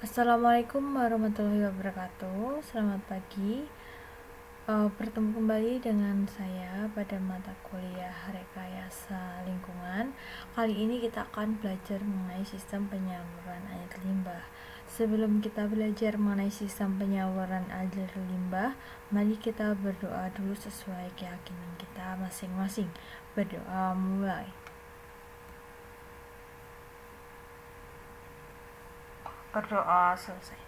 Assalamualaikum warahmatullahi wabarakatuh. Selamat pagi. Bertemu kembali dengan saya pada mata kuliah Rekayasa Lingkungan. Kali ini kita akan belajar mengenai sistem penyaluran air limbah. Sebelum kita belajar mengenai sistem penyaluran air limbah, mari kita berdoa dulu sesuai keyakinan kita masing-masing. Berdoa mulai. Berdoa selesai.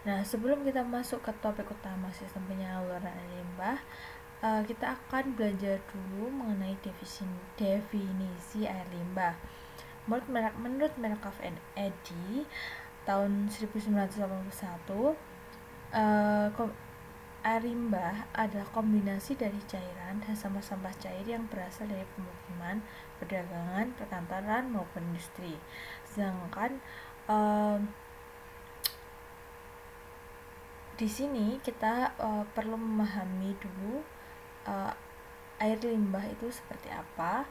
Nah, sebelum kita masuk ke topik utama sistem penyaluran air limbah, kita akan belajar dulu mengenai definisi air limbah. Menurut Markov and Eddy tahun 1981, air limbah adalah kombinasi dari cairan dan sampah-sampah cair yang berasal dari pemukiman, perdagangan, perkantoran maupun industri. Sedangkan di sini kita perlu memahami dulu air limbah itu seperti apa,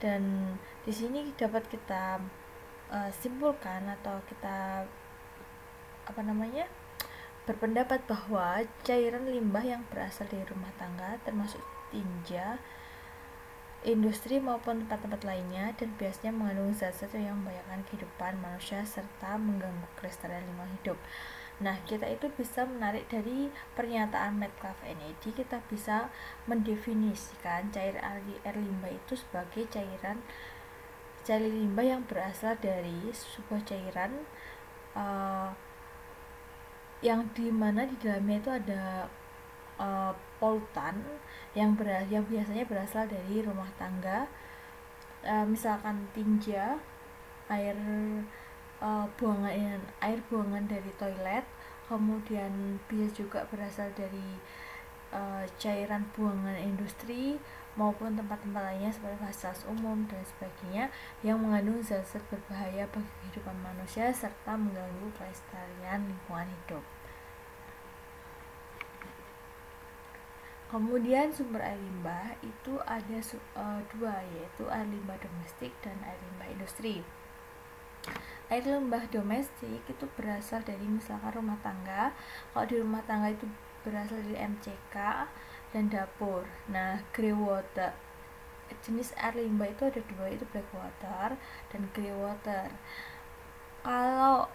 dan di sini dapat kita simpulkan atau kita berpendapat bahwa cairan limbah yang berasal dari rumah tangga termasuk tinja, industri maupun tempat-tempat lainnya, dan biasanya mengandung zat-zat yang membahayakan kehidupan manusia serta mengganggu kelestarian lingkungan hidup. Nah, kita itu bisa menarik dari pernyataan Metcalfe and Eddy, kita bisa mendefinisikan cair air limbah itu sebagai cair limbah yang berasal dari sebuah cairan yang dimana di dalamnya itu ada polutan yang biasanya berasal dari rumah tangga, misalkan tinja, air buangan dari toilet, kemudian bisa juga berasal dari cairan buangan industri maupun tempat-tempat lainnya seperti fasilitas umum dan sebagainya yang mengandung zat-zat berbahaya bagi kehidupan manusia serta mengganggu kelestarian lingkungan hidup. Kemudian sumber air limbah itu ada dua, yaitu air limbah domestik dan air limbah industri. Air limbah domestik itu berasal dari misalkan rumah tangga. Kalau di rumah tangga itu berasal dari MCK dan dapur. Nah, grey water, jenis air limbah itu ada dua, itu black water dan grey water. Kalau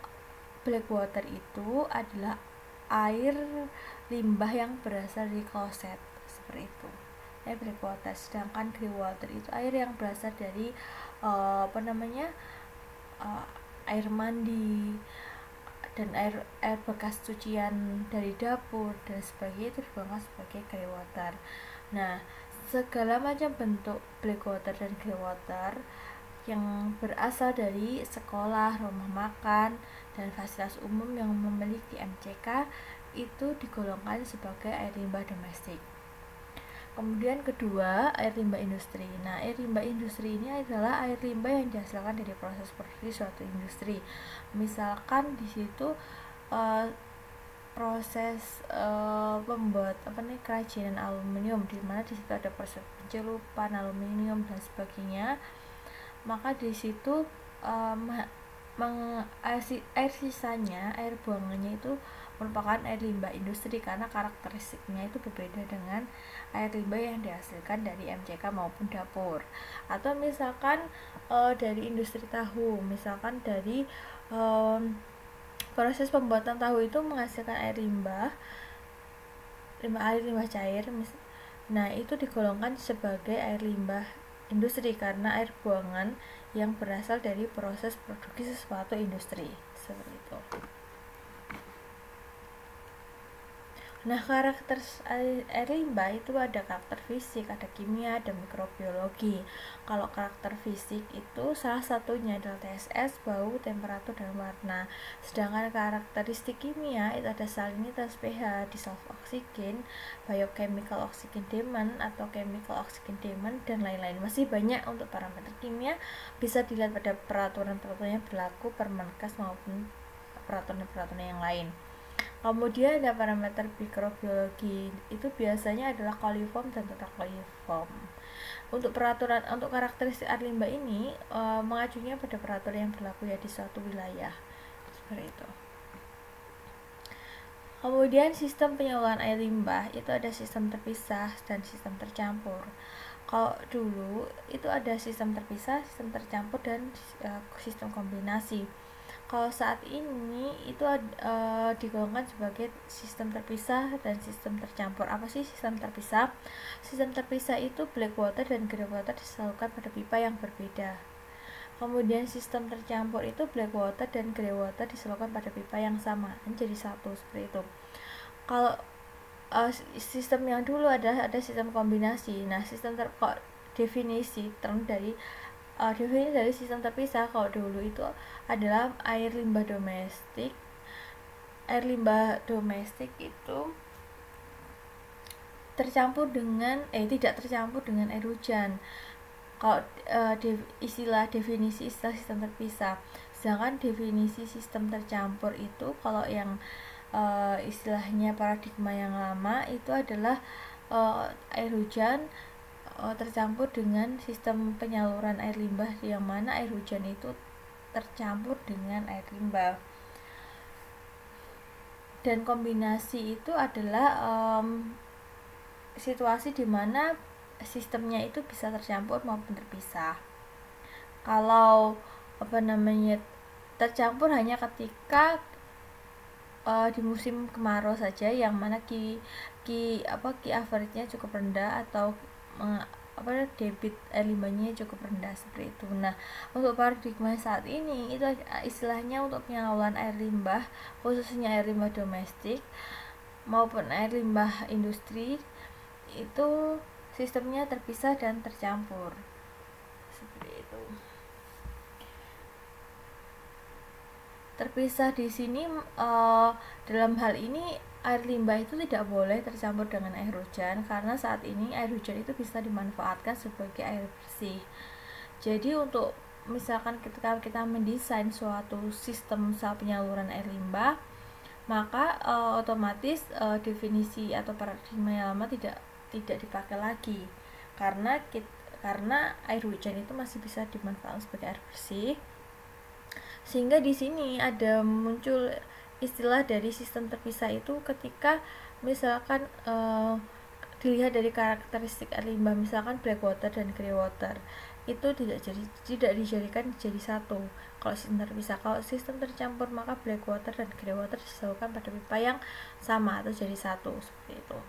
black water itu adalah air limbah yang berasal dari kloset, seperti itu, black water. Sedangkan grey water itu air yang berasal dari air mandi dan air bekas cucian dari dapur dan sebagainya, itu digolongkan sebagai grey water. Nah, segala macam bentuk black water dan grey water yang berasal dari sekolah, rumah makan, dan fasilitas umum yang memiliki MCK itu digolongkan sebagai air limbah domestik. Kemudian kedua, air limbah industri. Nah, air limbah industri ini adalah air limbah yang dihasilkan dari proses produksi suatu industri. Misalkan di situ proses pembuat kerajinan aluminium, di mana di situ ada proses pencelupan aluminium dan sebagainya. Maka di situ air sisanya, air buangannya itu merupakan air limbah industri karena karakteristiknya itu berbeda dengan air limbah yang dihasilkan dari MCK maupun dapur. Atau misalkan dari industri tahu, misalkan dari proses pembuatan tahu itu menghasilkan air limbah cair. Nah, itu digolongkan sebagai air limbah industri karena air buangan yang berasal dari proses produksi sesuatu industri, seperti itu. Nah, karakter air limbah itu ada karakter fisik, ada kimia, ada mikrobiologi. Kalau karakter fisik itu salah satunya adalah TSS, bau, temperatur, dan warna. Sedangkan karakteristik kimia itu ada salinitas, pH, dissolved oxygen, biochemical oxygen demand atau chemical oxygen demand, dan lain-lain. Masih banyak untuk parameter kimia, bisa dilihat pada peraturan-peraturan yang berlaku Permenkes maupun peraturan-peraturan yang lain. Kemudian ada parameter mikrobiologi, itu biasanya adalah coliform dan tetracoliform. Untuk peraturan untuk karakteristik air limbah ini mengacunya pada peraturan yang berlaku ya di suatu wilayah seperti itu. Kemudian sistem penyaluran air limbah itu ada sistem terpisah dan sistem tercampur. Kalau dulu itu ada sistem terpisah, sistem tercampur dan sistem kombinasi. Kalau saat ini itu digolongkan sebagai sistem terpisah dan sistem tercampur. Apa sih sistem terpisah? Sistem terpisah itu black water dan grey water disalurkan pada pipa yang berbeda. Kemudian sistem tercampur itu black water dan grey water disalurkan pada pipa yang sama, jadi satu seperti itu. Kalau sistem yang dulu ada sistem kombinasi. Nah, definisi dari sistem terpisah kalau dulu itu adalah air limbah domestik. Air limbah domestik itu tidak tercampur dengan air hujan. Kalau definisi istilah sistem terpisah. Sedangkan definisi sistem tercampur itu kalau yang istilahnya paradigma yang lama itu adalah air hujan tercampur dengan sistem penyaluran air limbah, yang mana air hujan itu tercampur dengan air limbah. Dan kombinasi itu adalah situasi di mana sistemnya itu bisa tercampur maupun terpisah. Kalau tercampur hanya ketika di musim kemarau saja, yang mana key average-nya cukup rendah atau debit air limbahnya cukup rendah seperti itu. Nah, untuk paradigma saat ini itu istilahnya untuk penyaluran air limbah, khususnya air limbah domestik maupun air limbah industri, itu sistemnya terpisah dan tercampur seperti itu. Terpisah di sini dalam hal ini air limbah itu tidak boleh tercampur dengan air hujan, karena saat ini air hujan itu bisa dimanfaatkan sebagai air bersih. Jadi untuk misalkan ketika kita mendesain suatu sistem penyaluran air limbah, maka otomatis definisi atau paradigma yang lama tidak dipakai lagi, karena air hujan itu masih bisa dimanfaatkan sebagai air bersih. Sehingga di sini ada muncul istilah dari sistem terpisah itu ketika misalkan dilihat dari karakteristik air limbah, misalkan black water dan grey water itu tidak dijadikan jadi satu kalau sistem terpisah. Kalau sistem tercampur, maka black water dan grey water disalurkan pada pipa yang sama atau jadi satu seperti itu.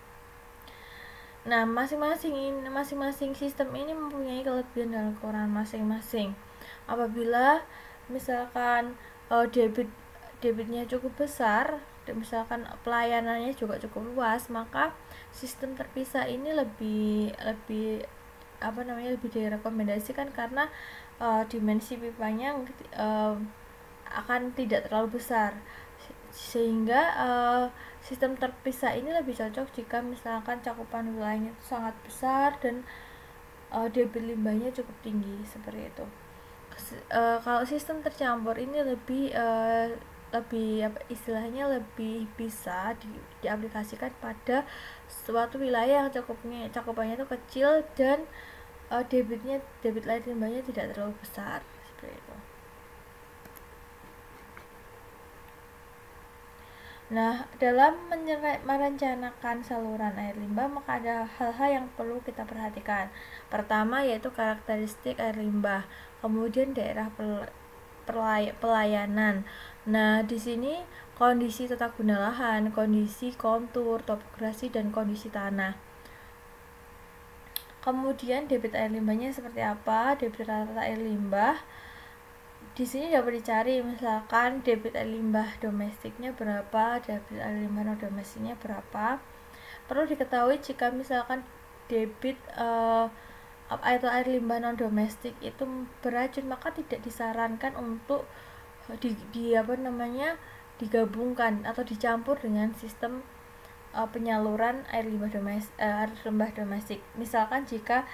Nah, masing-masing sistem ini mempunyai kelebihan dan kekurangan masing-masing. Apabila misalkan debitnya cukup besar, misalkan pelayanannya juga cukup luas, maka sistem terpisah ini lebih direkomendasikan, karena dimensi pipanya akan tidak terlalu besar, sehingga sistem terpisah ini lebih cocok jika misalkan cakupan wilayahnya itu sangat besar dan debit limbahnya cukup tinggi seperti itu. Kalau sistem tercampur ini lebih istilahnya lebih bisa diaplikasikan pada suatu wilayah yang cakupannya itu kecil dan debit air limbahnya tidak terlalu besar seperti itu. Nah, dalam merencanakan saluran air limbah, maka ada hal-hal yang perlu kita perhatikan. Pertama yaitu karakteristik air limbah, kemudian daerah pelayanan. Nah, di sini kondisi tata guna lahan, kondisi kontur, topografi, dan kondisi tanah. Kemudian debit air limbahnya seperti apa? Debit rata air limbah di sini dapat dicari, misalkan debit air limbah domestiknya berapa, debit air limbah non domestiknya berapa. Perlu diketahui jika misalkan debit atau air limbah non domestik itu beracun, maka tidak disarankan untuk digabungkan atau dicampur dengan sistem penyaluran air limbah domestik. Misalkan jika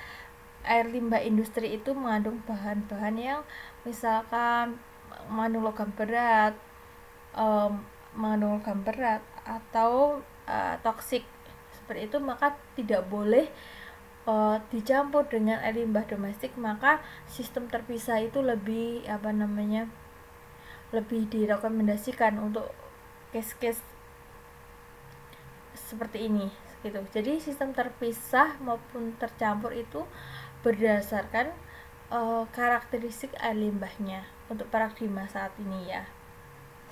air limbah industri itu mengandung bahan-bahan yang misalkan mengandung logam berat atau toksik seperti itu, maka tidak boleh dicampur dengan air limbah domestik, maka sistem terpisah itu lebih lebih direkomendasikan untuk case-case seperti ini gitu. Jadi sistem terpisah maupun tercampur itu berdasarkan karakteristik air limbahnya untuk paradigma saat ini ya,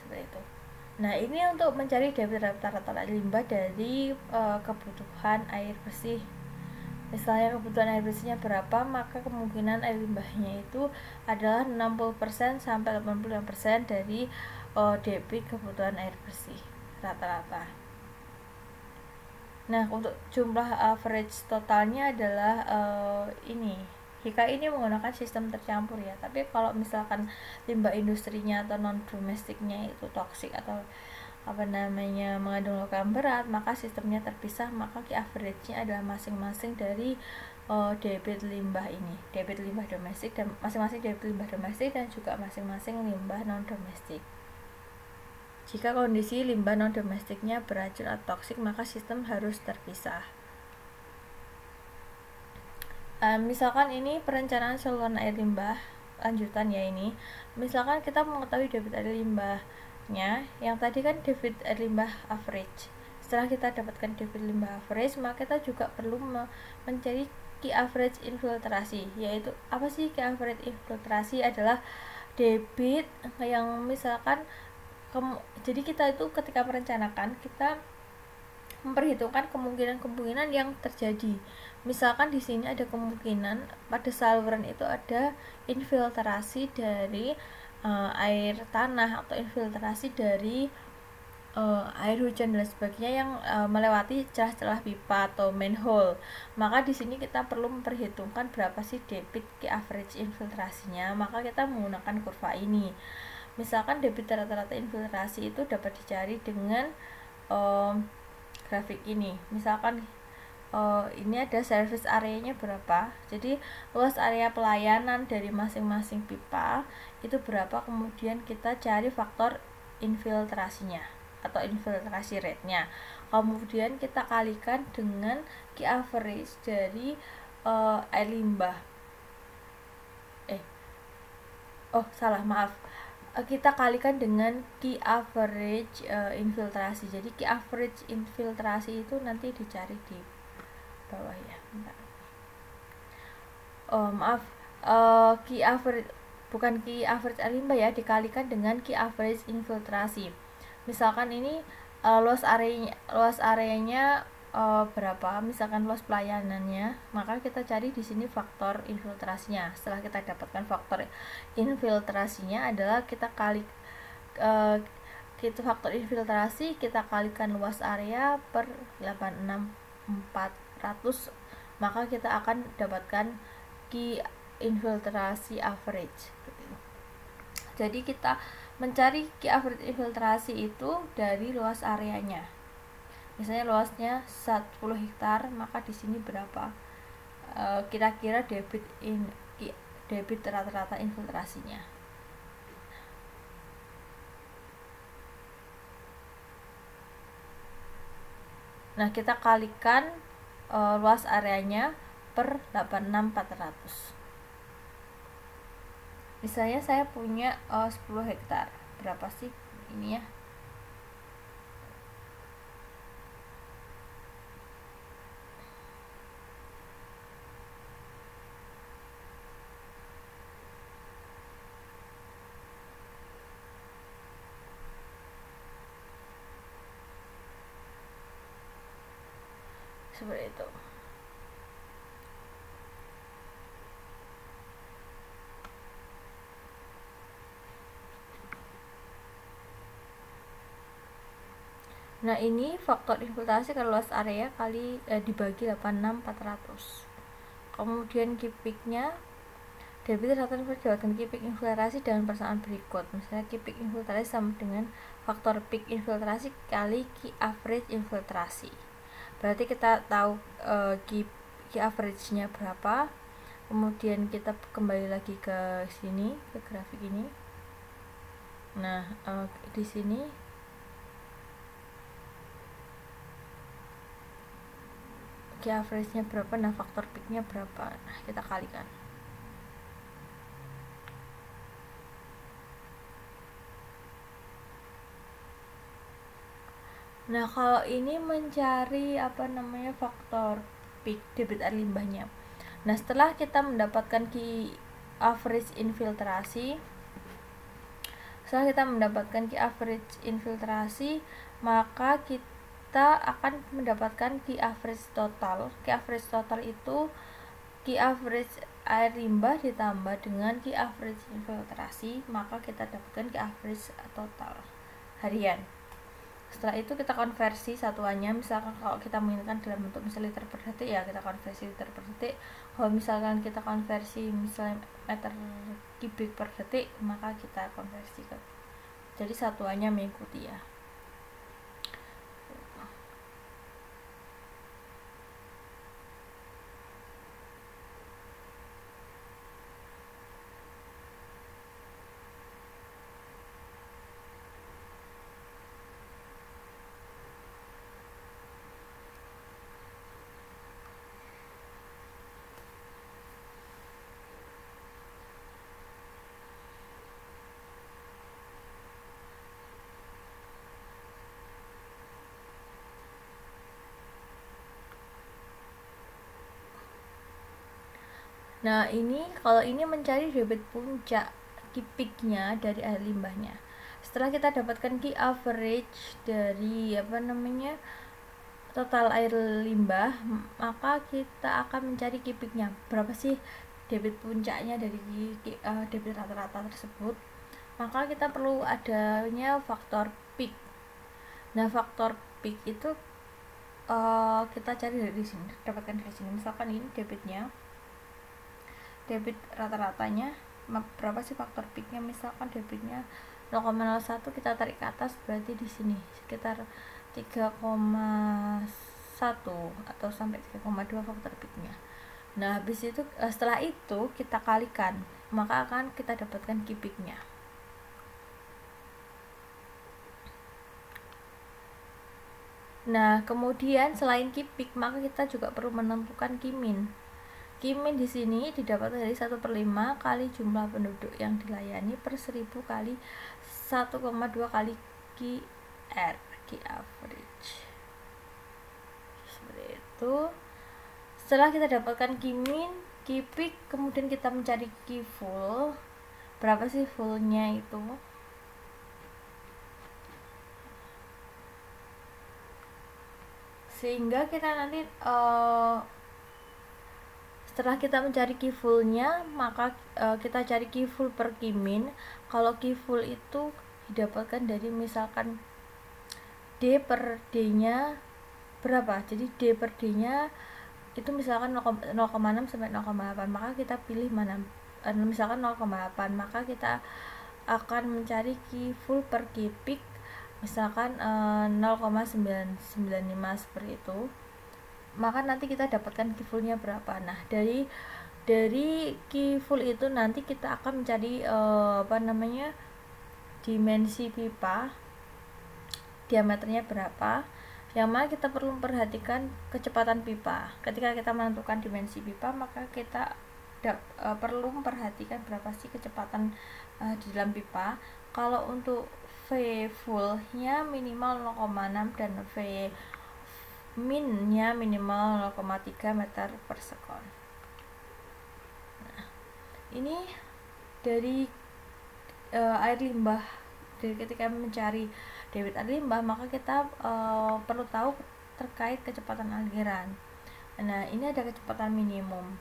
seperti itu. Nah, ini untuk mencari debit rata-rata air limbah dari kebutuhan air bersih. Misalnya kebutuhan air bersihnya berapa, maka kemungkinan air limbahnya itu adalah 60% sampai 85% dari debit kebutuhan air bersih rata-rata. Nah, untuk jumlah average totalnya adalah ini. Jika ini menggunakan sistem tercampur ya. Tapi kalau misalkan limbah industrinya atau non domestiknya itu toksik atau mengandung logam berat, maka sistemnya terpisah, maka key average-nya adalah masing-masing dari debit limbah ini, debit limbah domestik dan masing-masing debit limbah domestik dan juga masing-masing limbah non domestik. Jika kondisi limbah non domestiknya beracun atau toksik, maka sistem harus terpisah. Misalkan ini perencanaan saluran air limbah lanjutan ya ini. Misalkan kita mengetahui debit air limbahnya, yang tadi kan debit air limbah average. Setelah kita dapatkan debit limbah average, maka kita juga perlu mencari key average infiltrasi. Yaitu apa sih key average infiltrasi? Adalah debit yang misalkan jadi kita itu ketika merencanakan, kita memperhitungkan kemungkinan-kemungkinan yang terjadi. Misalkan di sini ada kemungkinan pada saluran itu ada infiltrasi dari air tanah atau infiltrasi dari air hujan dan sebagainya yang melewati celah-celah pipa atau manhole. Maka di sini kita perlu memperhitungkan berapa sih debit key average infiltrasinya. Maka kita menggunakan kurva ini. Misalkan debit rata-rata infiltrasi itu dapat dicari dengan grafik ini. Misalkan ini ada service areanya berapa, jadi luas area pelayanan dari masing-masing pipa itu berapa, kemudian kita cari faktor infiltrasinya atau infiltrasi rate-nya, kemudian kita kalikan dengan key average dari air limbah kita kalikan dengan key average infiltrasi. Jadi key average infiltrasi itu nanti dicari di bawah ya. Key average bukan key average air limbah ya, dikalikan dengan key average infiltrasi. Misalkan ini luas areanya berapa, misalkan luas pelayanannya, maka kita cari di sini faktor infiltrasinya. Setelah kita dapatkan faktor infiltrasinya adalah kita faktor infiltrasi kita kalikan luas area per 86400, maka kita akan dapatkan key infiltrasi average. Jadi kita mencari key average infiltrasi itu dari luas areanya. Misalnya luasnya 10 hektar, maka di sini berapa kira-kira debit rata-rata infiltrasinya. Nah, kita kalikan luas areanya per 86400. Misalnya saya punya 10 hektar. Berapa sih ini ya? Seperti itu. Nah, ini faktor infiltrasi ke luas area kali dibagi 86400. Kemudian kipiknya debit rata dapatkan kipik infiltrasi dengan persamaan berikut. Misalnya kipik infiltrasi sama dengan faktor peak infiltrasi kali key average infiltrasi. Berarti kita tahu key average-nya berapa. Kemudian kita kembali lagi ke sini, ke grafik ini. Nah, di sini key average-nya berapa, nah faktor peak-nya berapa, nah kita kalikan. Nah kalau ini mencari faktor peak debit air limbahnya. Nah setelah kita mendapatkan key average infiltrasi, maka kita akan mendapatkan key average total. Key average total itu key average air limbah ditambah dengan key average infiltrasi, maka kita dapatkan key average total harian. Setelah itu kita konversi satuannya, misalkan kalau kita menginginkan dalam bentuk misalnya liter per detik, ya kita konversi liter per detik. Kalau misalkan kita konversi misalnya meter kubik per detik, maka kita konversi ke, jadi satuannya mengikuti ya. Nah ini kalau ini mencari debit puncak peak-nya dari air limbahnya. Setelah kita dapatkan key average dari total air limbah, maka kita akan mencari key peak-nya. Berapa sih debit puncaknya dari debit rata-rata tersebut? Maka kita perlu adanya faktor peak. Nah faktor peak itu kita cari dari sini, dapatkan dari sini. Misalkan ini debit rata-ratanya berapa sih faktor peaknya, misalkan debitnya 0,01, kita tarik ke atas, berarti di sini sekitar 3,1 atau sampai 3,2 faktor peaknya. Nah habis itu setelah itu kita kalikan, maka akan kita dapatkan key peaknya. Nah kemudian selain key peak, maka kita juga perlu menentukan key min. Key min di sini didapatkan dari 1/5 kali jumlah penduduk yang dilayani per 1000 kali 1,2 kali key average. Seperti itu. Setelah kita dapatkan key min, key peak, kemudian kita mencari key full. Berapa sih fullnya itu? Sehingga kita nanti setelah kita mencari key full-nya, maka kita cari key full per key min. Kalau key full itu didapatkan dari misalkan D per D-nya berapa, jadi D per D-nya itu misalkan 0,6 sampai 0,8, maka kita pilih mana, misalkan 0,8, maka kita akan mencari key full per key peak, misalkan 0,995 seperti itu, maka nanti kita dapatkan key full-nya berapa. Nah dari key full itu nanti kita akan mencari dimensi pipa, diameternya berapa, yang mana kita perlu memperhatikan kecepatan pipa. Ketika kita menentukan dimensi pipa, maka kita perlu memperhatikan berapa sih kecepatan di dalam pipa. Kalau untuk V full-nya minimal 0,6 dan V min-nya minimal 0,3 meter per sekon. Nah, ini dari air limbah. Dari ketika mencari debit air limbah, maka kita perlu tahu terkait kecepatan aliran. Nah, ini ada kecepatan minimum.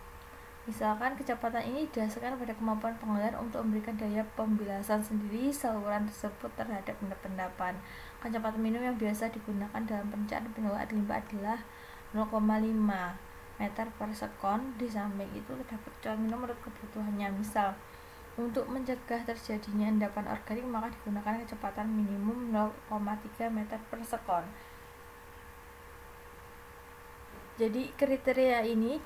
Misalkan kecepatan ini didasarkan pada kemampuan pengelir untuk memberikan daya pembilasan sendiri saluran tersebut terhadap endapan. Kecepatan minimum yang biasa digunakan dalam perencanaan pengelolaan air limbah adalah 0,5 meter per sekon. Di samping itu terdapat kecepatan minimum menurut kebutuhannya. Misal, untuk mencegah terjadinya endapan organik, maka digunakan kecepatan minimum 0,3 meter per sekon. Jadi kriteria ini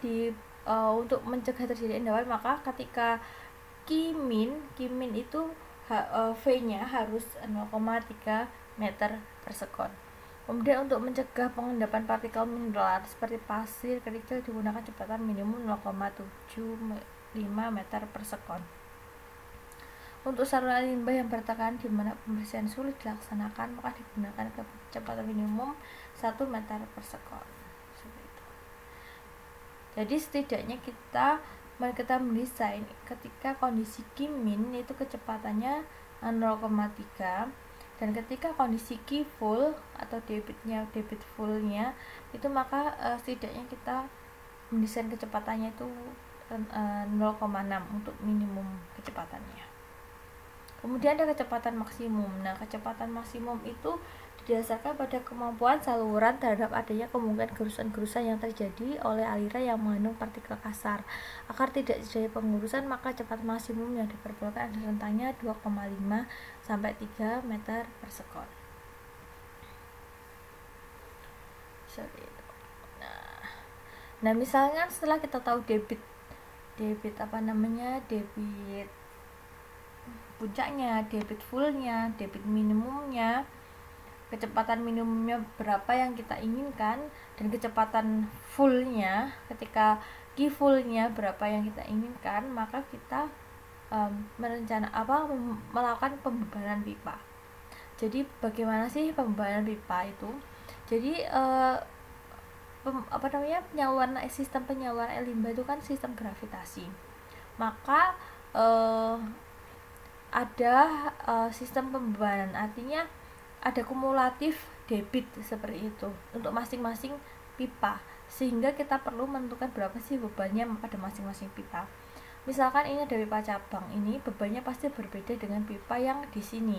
untuk mencegah terjadi endapan, maka ketika key min itu V-nya harus 0,3 meter per sekon. Kemudian untuk mencegah pengendapan partikel mineral seperti pasir, kerikil digunakan kecepatan minimum 0,75 meter per sekon. Untuk saluran limbah yang bertekanan di mana pembersihan sulit dilaksanakan, maka digunakan kecepatan minimum 1 meter per sekon. Jadi setidaknya kita mendesain ketika kondisi Q-min itu kecepatannya 0,3, dan ketika kondisi Q full atau debit fullnya itu maka setidaknya kita mendesain kecepatannya itu 0,6 untuk minimum kecepatannya. Kemudian ada kecepatan maksimum. Nah, kecepatan maksimum itu didasarkan pada kemampuan saluran terhadap adanya kemungkinan gerusan-gerusan yang terjadi oleh aliran yang mengandung partikel kasar. Agar tidak terjadi pengurusan, maka kecepatan maksimum yang diperbolehkan ada rentangnya 2,5 sampai 3 meter per sekon. Nah, misalnya setelah kita tahu debit puncaknya, debit fullnya, debit minimumnya, kecepatan minimumnya berapa yang kita inginkan, dan kecepatan fullnya ketika Q fullnya berapa yang kita inginkan, maka kita melakukan pembebanan pipa. Jadi bagaimana sih pembebanan pipa itu? Jadi sistem penyaluran air limbah itu kan sistem gravitasi. Maka ada sistem pembebanan, artinya ada kumulatif debit seperti itu untuk masing-masing pipa, sehingga kita perlu menentukan berapa sih bebannya pada masing-masing pipa. Misalkan ini ada pipa cabang, ini bebannya pasti berbeda dengan pipa yang di sini.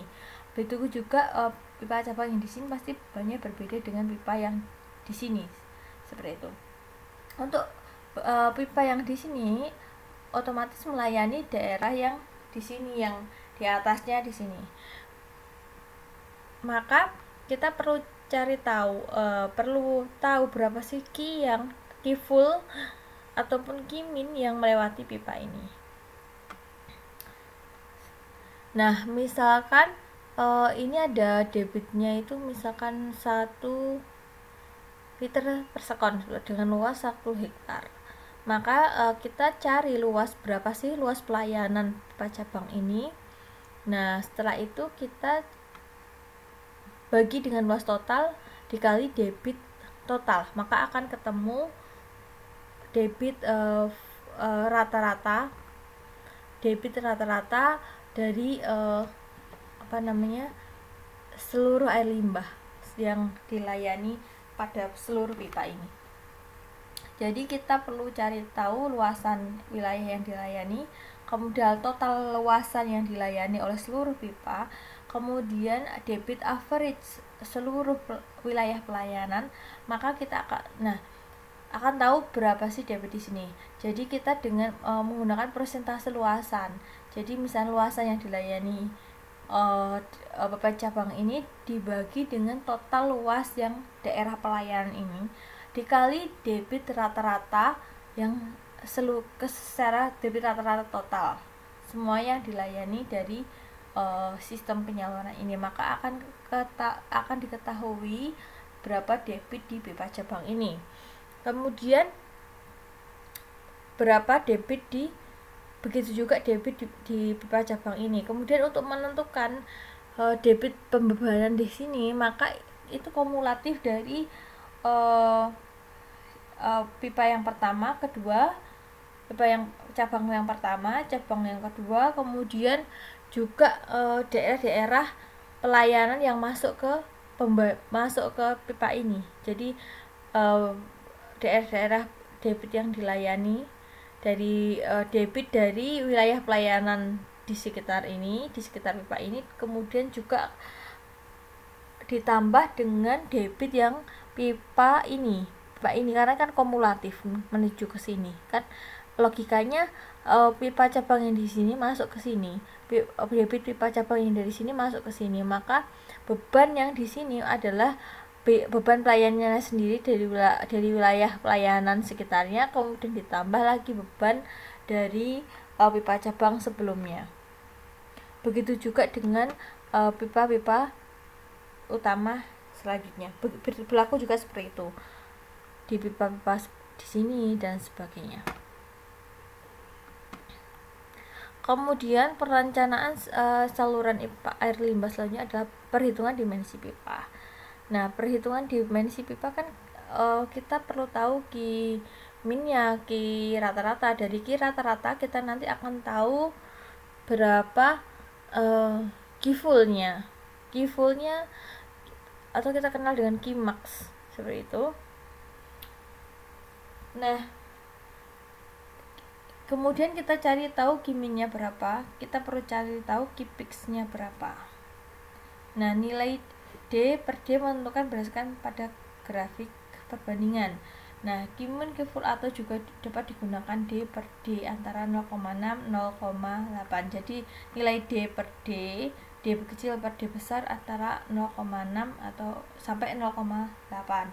Begitu juga pipa cabang yang di sini pasti bebannya berbeda dengan pipa yang di sini, seperti itu. Untuk pipa yang di sini otomatis melayani daerah yang di sini, yang di atasnya di sini. Maka kita perlu tahu berapa sih Q full ataupun Q-min yang melewati pipa ini. Nah, misalkan ini ada debitnya itu misalkan 1 liter per sekon dengan luas 1 hektar. Maka kita cari berapa sih luas pelayanan pipa cabang ini. Nah, setelah itu kita bagi dengan luas total dikali debit total, maka akan ketemu debit rata-rata dari seluruh air limbah yang dilayani pada seluruh pipa ini. Jadi kita perlu cari tahu luasan wilayah yang dilayani, kemudian total luasan yang dilayani oleh seluruh pipa, kemudian debit average seluruh wilayah pelayanan, maka kita akan tahu berapa sih debit di sini. Jadi kita dengan menggunakan persentase luasan. Jadi misalnya luasan yang dilayani pipa cabang ini dibagi dengan total luas yang daerah pelayanan ini dikali debit rata-rata yang secara debit rata-rata total semua yang dilayani dari sistem penyaluran ini, maka akan diketahui berapa debit di pipa cabang ini, kemudian berapa debit begitu juga debit di pipa cabang ini. Kemudian untuk menentukan debit pembebanan di sini, maka itu kumulatif dari pipa yang pertama, kedua, pipa yang cabang yang pertama, cabang yang kedua, kemudian juga daerah-daerah pelayanan yang masuk ke pipa ini. Jadi daerah-daerah debit yang dilayani dari debit dari wilayah pelayanan di sekitar pipa ini, kemudian juga ditambah dengan debit yang pipa ini karena kan kumulatif menuju ke sini kan, logikanya pipa cabang yang di sini masuk ke sini, debit pipa cabang yang dari sini masuk ke sini, maka beban yang di sini adalah beban pelayanannya sendiri dari wilayah pelayanan sekitarnya, kemudian ditambah lagi beban dari pipa cabang sebelumnya. Begitu juga dengan pipa-pipa utama selanjutnya. Berlaku juga seperti itu di pipa-pipa di sini dan sebagainya. Kemudian perencanaan saluran air limbah selanjutnya adalah perhitungan dimensi pipa. Nah, perhitungan dimensi pipa kan kita perlu tahu minnya, rata-rata. Dari rata-rata kita nanti akan tahu berapa fullnya atau kita kenal dengan max seperti itu. Nah, kemudian kita cari tahu minnya berapa, kita perlu cari tahu pixnya berapa. Nah, nilai D per D menentukan berdasarkan pada grafik perbandingan. Nah, min full atau juga dapat digunakan D per D antara 0,6 0,8. Jadi nilai D per D kecil per D besar antara 0,6 atau sampai 0,8.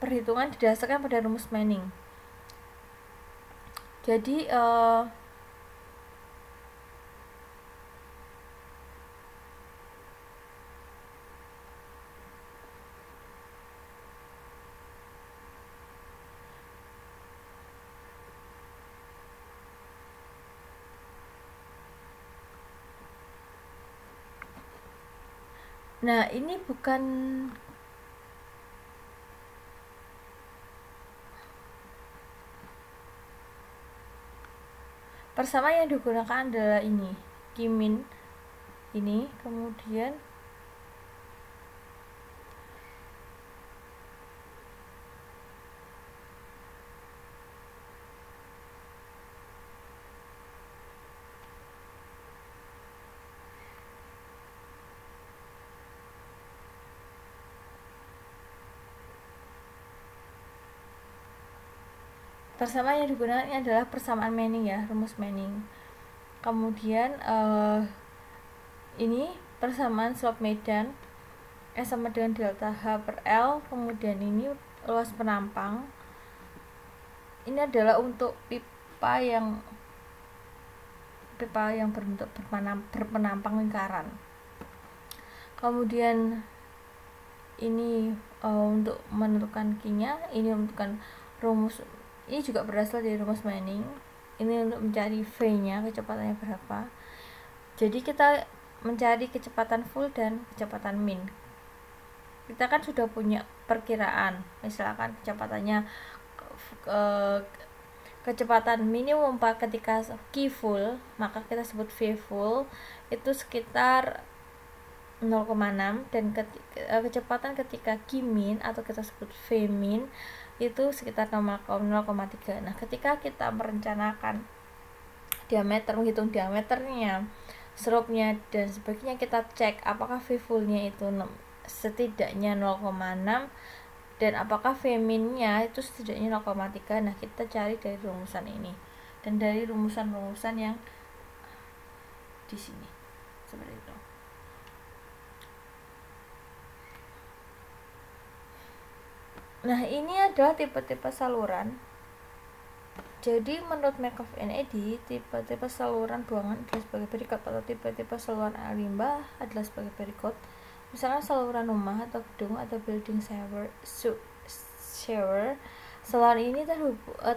Perhitungan didasarkan pada rumus Manning. Jadi nah, ini bukan persamaan yang digunakan adalah ini, min ini, kemudian persamaan yang digunakan ini adalah persamaan Manning ya, rumus Manning. Kemudian ini persamaan slope medan S sama dengan delta H per L. Kemudian ini luas penampang. Ini adalah untuk pipa yang berbentuk berpenampang lingkaran. Kemudian ini untuk menentukan Q-nya, ini menentukan rumus. Ini juga berasal dari rumus Manning. Ini untuk mencari V-nya, kecepatannya berapa. Jadi kita mencari kecepatan full dan kecepatan min. Kita kan sudah punya perkiraan, misalkan kecepatan minimum ketika Q full, maka kita sebut V full itu sekitar 0,6, dan kecepatan ketika Q min atau kita sebut V min itu sekitar 0,3. Nah, ketika kita merencanakan menghitung diameternya, slope-nya dan sebagainya, kita cek apakah V full-nya itu setidaknya 0,6 dan apakah V min-nya itu setidaknya 0,3. Nah, kita cari dari rumusan ini dan dari rumusan-rumusan yang di sini seperti itu. Nah, ini adalah tipe-tipe saluran. Jadi menurut Markov and Eddy, tipe-tipe saluran buangan adalah sebagai berikut, atau tipe-tipe saluran air limbah adalah sebagai berikut. Misalnya saluran rumah atau gedung atau building shower. Saluran ini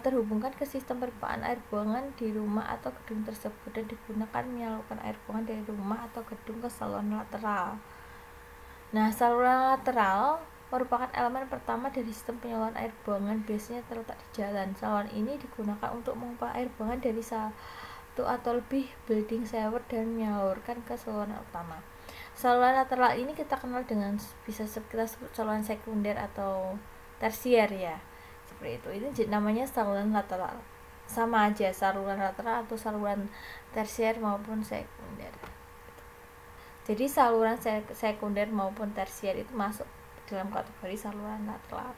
terhubungkan ke sistem perpipaan air buangan di rumah atau gedung tersebut dan digunakan menyalurkan air buangan dari rumah atau gedung ke saluran lateral. Nah, saluran lateral merupakan elemen pertama dari sistem penyaluran air buangan, biasanya terletak di jalan. Saluran ini digunakan untuk memompa air buangan dari satu atau lebih building shower dan menyalurkan ke saluran utama. Saluran lateral ini kita kenal dengan bisa kita sebut saluran sekunder atau tersier ya, seperti itu. Ini namanya saluran lateral, sama aja saluran lateral atau saluran tersier maupun sekunder. Jadi saluran sekunder maupun tersier itu masuk dalam kategori saluran lateral.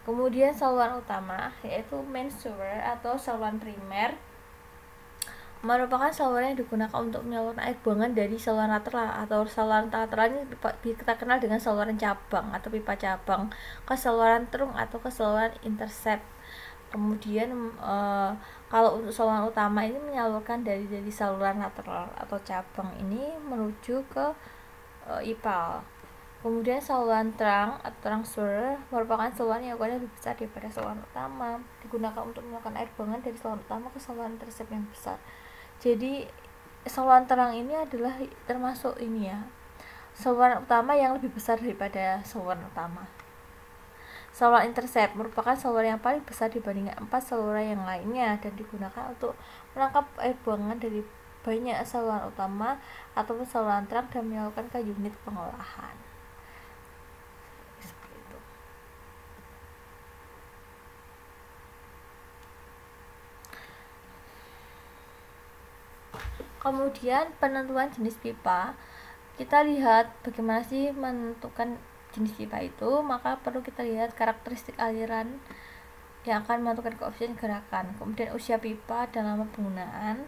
Kemudian saluran utama yaitu main sewer atau saluran primer merupakan saluran yang digunakan untuk menyalurkan air buangan dari saluran lateral, atau saluran lateral ini kita kenal dengan saluran cabang atau pipa cabang ke saluran trunk atau ke saluran intercept. Kemudian kalau untuk saluran utama ini menyalurkan dari saluran lateral atau cabang ini menuju ke IPAL. Kemudian saluran terang atau transfer merupakan saluran yang ukurannya lebih besar daripada saluran utama, digunakan untuk mengeluarkan air buangan dari saluran utama ke saluran tersebut yang besar. Jadi saluran terang ini adalah termasuk ini ya, saluran utama yang lebih besar daripada saluran utama. Saluran intercept merupakan saluran yang paling besar dibandingkan 4 saluran yang lainnya dan digunakan untuk menangkap air buangan dari banyak saluran utama ataupun saluran terang dan menyalurkan ke unit pengolahan. Seperti itu. Kemudian penentuan jenis pipa, kita lihat bagaimana sih menentukan jenis pipa itu. Maka perlu kita lihat karakteristik aliran yang akan menentukan koefisien gerakan, kemudian usia pipa dan lama penggunaan,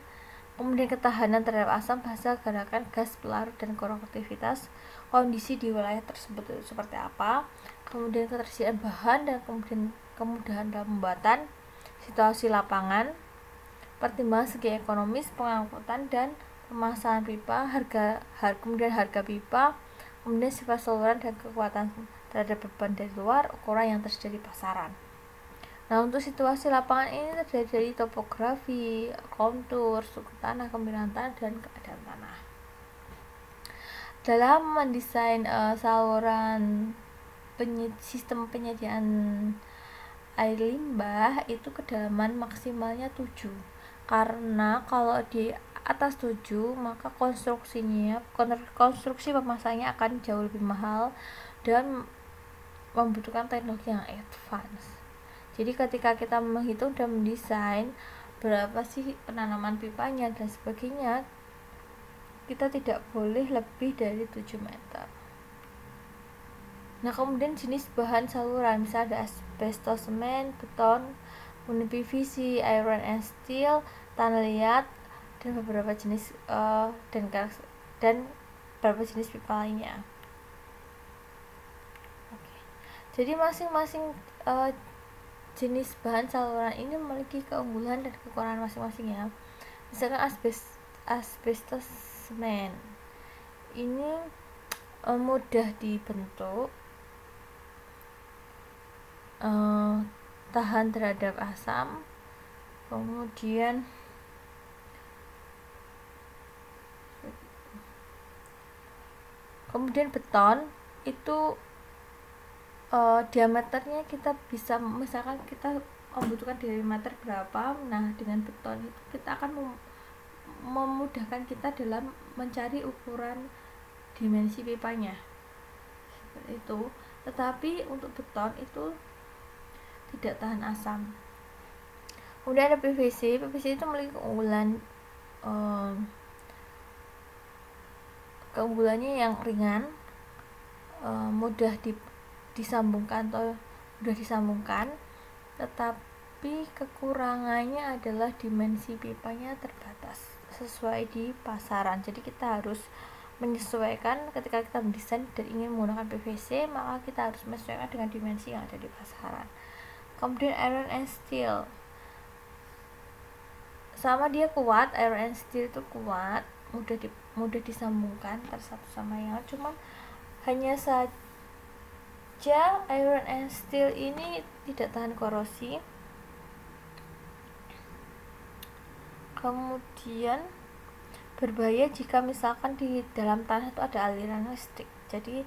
kemudian ketahanan terhadap asam, basa, gerakan, gas, pelarut, dan kondukttivitas, kondisi di wilayah tersebut itu seperti apa, kemudian ketersediaan bahan dan kemudian kemudahan dalam pembuatan, situasi lapangan, pertimbangan segi ekonomis, pengangkutan dan pemasangan pipa, kemudian harga pipa, kemudian sifat saluran dan kekuatan terhadap beban dari luar, ukuran yang tersedia di pasaran. Nah, untuk situasi lapangan ini terdiri dari topografi, kontur, suhu tanah, kemiringan tanah, dan keadaan tanah. Dalam mendesain saluran sistem penyediaan air limbah itu kedalaman maksimalnya 7. Karena kalau di atas 7 maka konstruksi pemasangannya akan jauh lebih mahal dan membutuhkan teknologi yang advance. Jadi ketika kita menghitung dan mendesain berapa sih penanaman pipanya dan sebagainya, kita tidak boleh lebih dari 7 meter. Nah, kemudian jenis bahan saluran, misalnya ada asbestos, semen, beton, kemudian PVC, iron and steel, tanah liat, dan beberapa jenis dan beberapa jenis pipa lainnya. Oke. Jadi masing-masing jenis bahan saluran ini memiliki keunggulan dan kekurangan masing-masing ya. Misalkan asbestos semen ini mudah dibentuk, tahan terhadap asam, kemudian beton itu diameternya kita bisa, misalkan kita membutuhkan diameter berapa, nah dengan beton itu kita akan memudahkan kita dalam mencari ukuran dimensi pipanya seperti itu. Tetapi untuk beton itu tidak tahan asam. Kemudian ada PVC itu memiliki keunggulannya yang ringan, mudah disambungkan, tetapi kekurangannya adalah dimensi pipanya terbatas sesuai di pasaran. Jadi kita harus menyesuaikan ketika kita mendesain dan ingin menggunakan PVC, maka kita harus menyesuaikan dengan dimensi yang ada di pasaran. Kemudian iron and steel, sama dia kuat, iron and steel itu kuat, mudah disambungkan satu sama yang lain, cuman hanya saja iron and steel ini tidak tahan korosi. Kemudian berbahaya jika misalkan di dalam tanah itu ada aliran listrik, jadi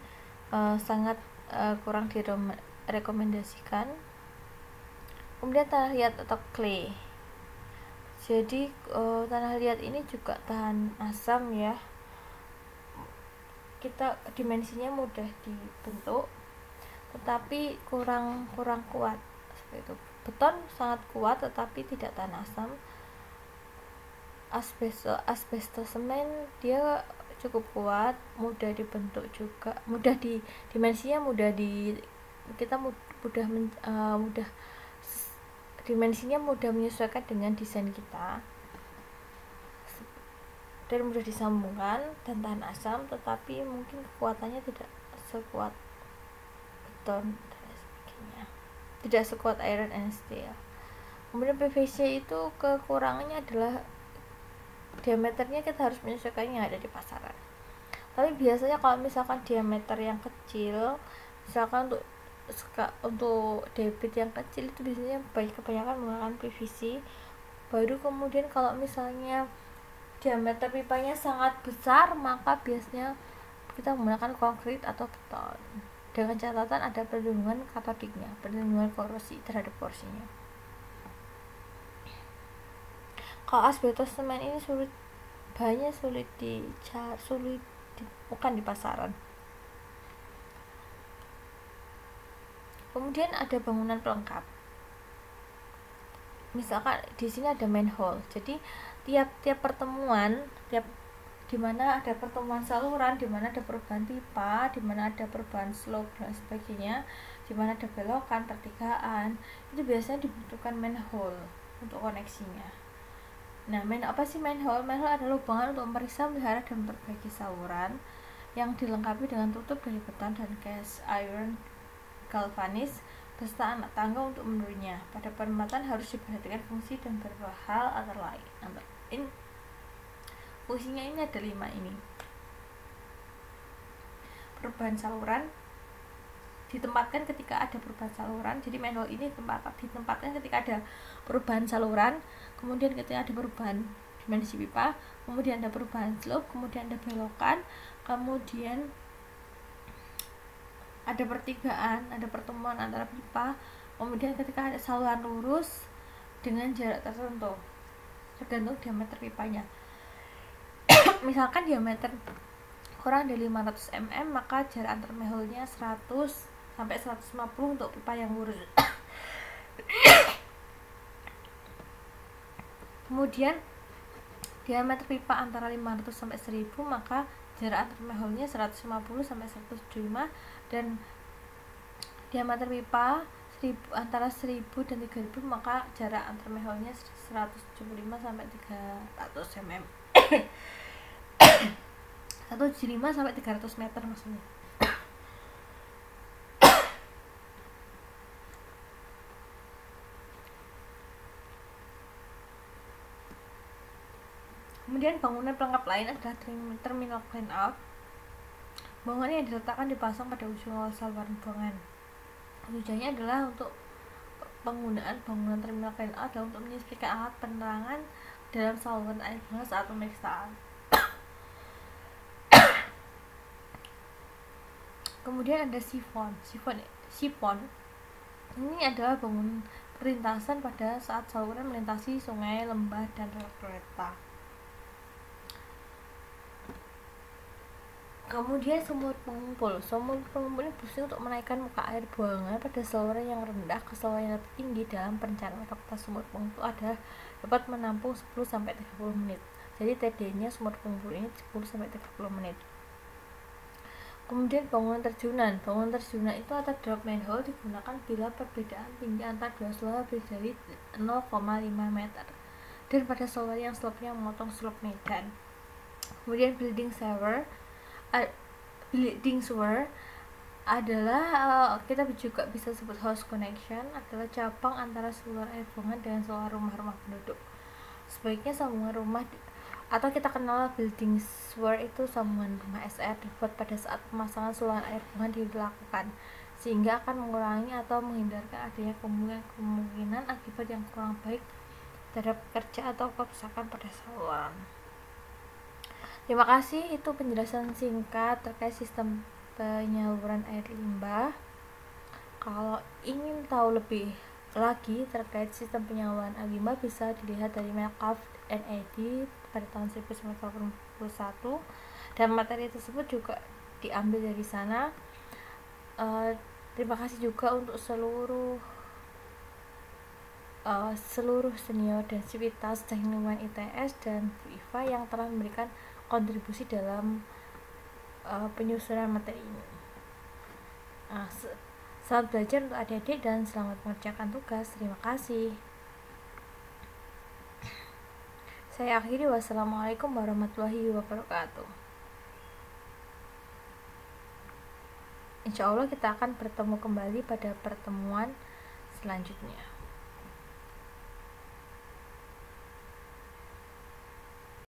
sangat kurang direkomendasikan. Kemudian tanah liat atau clay, jadi tanah liat ini juga tahan asam ya, kita dimensinya mudah dibentuk tetapi kurang kuat seperti itu. Beton sangat kuat tetapi tidak tahan asam. Asbestos semen dia cukup kuat, mudah dibentuk juga, dimensinya mudah dimensinya mudah menyesuaikan dengan desain kita dan mudah disambungkan dan tahan asam, tetapi mungkin kekuatannya tidak sekuat beton dan sebagainya, tidak sekuat iron and steel. Kemudian PVC itu kekurangannya adalah diameternya kita harus menyesuaikan yang ada di pasaran. Tapi biasanya kalau misalkan diameter yang kecil, misalkan untuk debit yang kecil itu biasanya kebanyakan menggunakan PVC. Baru kemudian kalau misalnya diameter pipanya sangat besar, maka biasanya kita menggunakan konkrit atau beton, dengan catatan ada perlindungan katodiknya, perlindungan korosi terhadap porsinya. Kalau asbestos semen ini sulit ditemukan di pasaran. Kemudian ada bangunan pelengkap. Misalkan di sini ada manhole. Jadi tiap pertemuan, di mana ada pertemuan saluran, di mana ada perubahan pipa, di mana ada perubahan slope dan sebagainya, di mana ada belokan, pertigaan, itu biasanya dibutuhkan manhole untuk koneksinya. Nah, apa sih manhole? Manhole adalah lubang untuk memeriksa, melihara, dan memperbaiki saluran yang dilengkapi dengan tutup dari beton dan cast iron galvanis beserta anak tangga untuk menurunnya. Pada penempatan harus diperhatikan fungsi dan beberapa hal antara lain. Fungsinya ini ada 5 ini. Perubahan saluran ditempatkan ketika ada perubahan saluran. Jadi manhole ini ditempatkan ketika ada perubahan saluran, kemudian ketika ada perubahan dimensi pipa, kemudian ada perubahan slope, kemudian ada belokan, kemudian ada pertigaan, ada pertemuan antara pipa, kemudian ketika ada saluran lurus dengan jarak tertentu tergantung diameter pipanya. Misalkan diameter kurang dari 500 mm, maka jarak antar manhole-nya 100 sampai 150 untuk pipa yang lurus. Kemudian diameter pipa antara 500 sampai 1000, maka jarak antar manhole-nya 150 sampai 175, dan diameter pipa antara 1000 dan 3000, maka jarak antar manhole-nya 175 sampai 300 mm. 175 sampai 300 meter maksudnya. Kemudian bangunan pelengkap lain adalah terminal clean out. Bangunan yang diletakkan dipasang pada ujung awal saluran buangan. Tujuannya adalah untuk penggunaan bangunan terminal clean out adalah untuk menyisipkan alat penerangan dalam saluran air buangan saat pemeriksaan. Kemudian ada sifon. Sifon ini adalah bangunan perlintasan pada saat saluran melintasi sungai, lembah, dan rel kereta. Kemudian sumur pengumpul. Sumur pengumpul ini berfungsi untuk menaikkan muka air buangan pada saluran yang rendah ke saluran yang lebih tinggi. Dalam perencanaan kapasitas sumur pengumpul dapat menampung 10 sampai 30 menit. Jadi TD-nya sumur pengumpul ini 10 sampai 30 menit. Kemudian bangunan terjunan. Bangunan terjunan itu atau drop manhole digunakan bila perbedaan tinggi antar dua saluran lebih dari 0,5 meter dan pada saluran yang slope-nya memotong slope medan. Kemudian building sewer adalah kita juga bisa sebut house connection, adalah cabang antara saluran air buangan dengan saluran rumah-rumah penduduk. Sebaiknya sambungan rumah atau kita kenal building sewer itu sambungan rumah SR dibuat pada saat pemasangan saluran air buangan dilakukan, sehingga akan mengurangi atau menghindarkan adanya kemungkinan akibat yang kurang baik terhadap kerja atau kerusakan pada saluran. Terima kasih, itu penjelasan singkat terkait sistem penyaluran air limbah. Kalau ingin tahu lebih lagi terkait sistem penyaluran air limbah bisa dilihat dari Metcalfe and Eddy pada tahun 1981, dan materi tersebut juga diambil dari sana. Terima kasih juga untuk seluruh senior dan sivitas teknik lingkungan ITS dan Bu Iva yang telah memberikan kontribusi dalam penyusunan materi ini. Selamat belajar untuk adik-adik dan selamat mengerjakan tugas. Terima kasih. Saya akhiri, wassalamualaikum warahmatullahi wabarakatuh. Insya Allah kita akan bertemu kembali pada pertemuan selanjutnya.